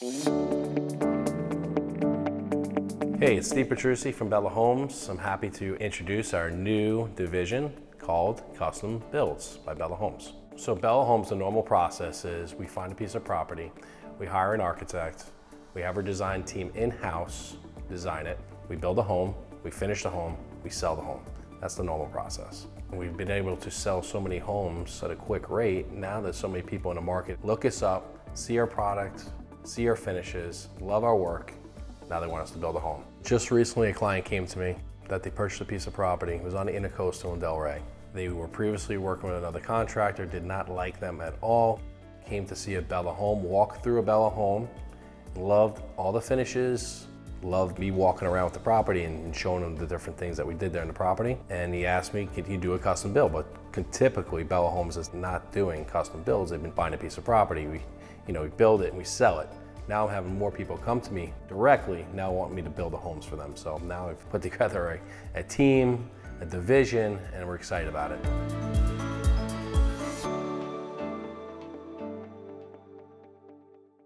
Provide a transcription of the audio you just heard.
Hey, it's Steve Petrucci from Bella Homes. I'm happy to introduce our new division called Custom Builds by Bella Homes. So Bella Homes, the normal process is we find a piece of property, we hire an architect, we have our design team in-house design it, we build a home, we finish the home, we sell the home. That's the normal process. We've been able to sell so many homes at a quick rate now that so many people in the market look us up, see our product, see our finishes, love our work. Now they want us to build a home. Just recently a client came to me that they purchased a piece of property. It was on the Intercoastal in Delray. They were previously working with another contractor, did not like them at all, came to see a Bella home, walked through a Bella home, loved all the finishes, loved me walking around with the property and showing them the different things that we did there in the property. And he asked me, can you do a custom build? But typically Bella Homes is not doing custom builds. They've been buying a piece of property. We build it and we sell it. Now I'm having more people come to me directly, now want me to build the homes for them. So now I've put together a team, a division, and we're excited about it.